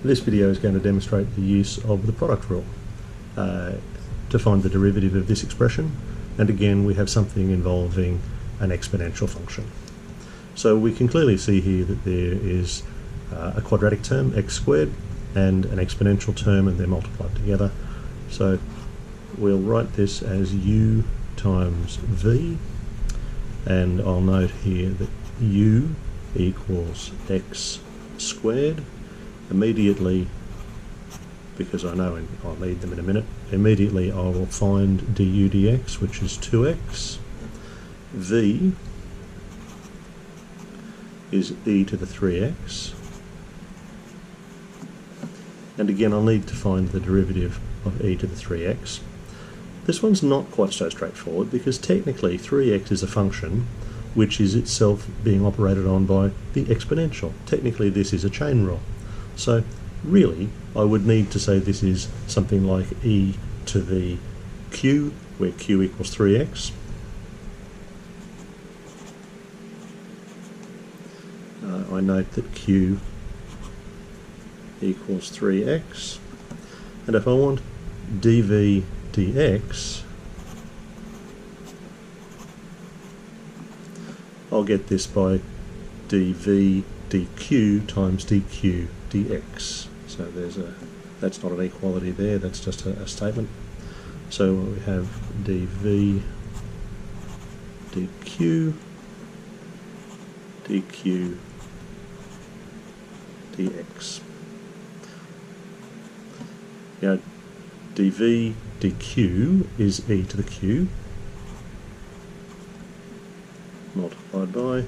This video is going to demonstrate the use of the product rule to find the derivative of this expression, and again we have something involving an exponential function. So we can clearly see here that there is a quadratic term, x squared, and an exponential term, and they're multiplied together. So we'll write this as u times v, and I'll note here that u equals x squared. Immediately, because I know I'll need them in a minute, immediately I will find du dx, which is 2x. V is e to the 3x. And again, I'll need to find the derivative of e to the 3x. This one's not quite so straightforward, because technically 3x is a function which is itself being operated on by the exponential. Technically this is a chain rule. So really I would need to say this is something like e to the q, where q equals 3x. I note that q equals 3x, and if I want dv dx, I'll get this by dv dq times dq dx. So that's not an equality there, that's just a statement. So we have dv dq dq dx. Now dv dq is e to the q multiplied by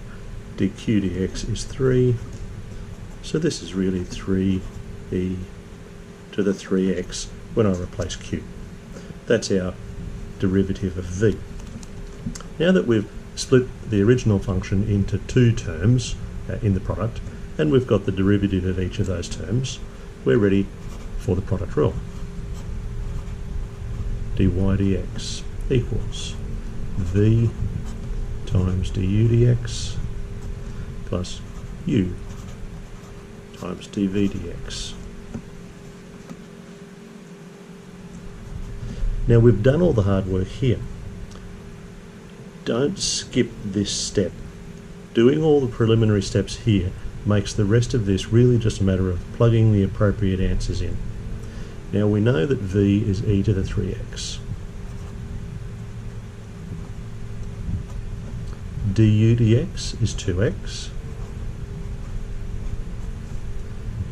dq dx is 3, so this is really 3e to the 3x when I replace q. That's our derivative of v. Now that we've split the original function into two terms in the product, and we've got the derivative of each of those terms, we're ready for the product rule. dy dx equals v times du dx plus u times dv dx. Now we've done all the hard work here. Don't skip this step. Doing all the preliminary steps here makes the rest of this really just a matter of plugging the appropriate answers in. Now we know that v is e to the 3x. du dx is 2x.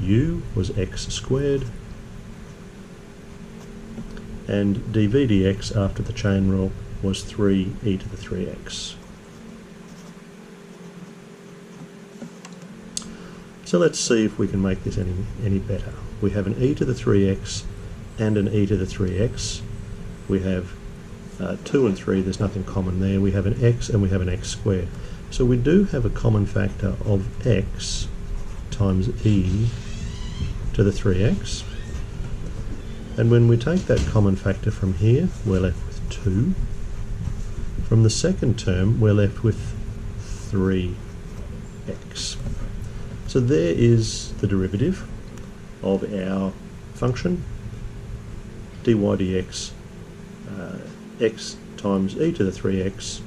U was x squared. And dv dx after the chain rule was 3e to the 3x. So let's see if we can make this any better. We have an e to the 3x and an e to the 3x. We have 2 and 3, there's nothing common there. We have an x and we have an x squared. So we do have a common factor of x times e to the 3x. And when we take that common factor from here, we're left with 2. From the second term, we're left with 3x. So there is the derivative of our function, dy dx, x times e to the 3x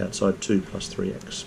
outside 2 plus 3x.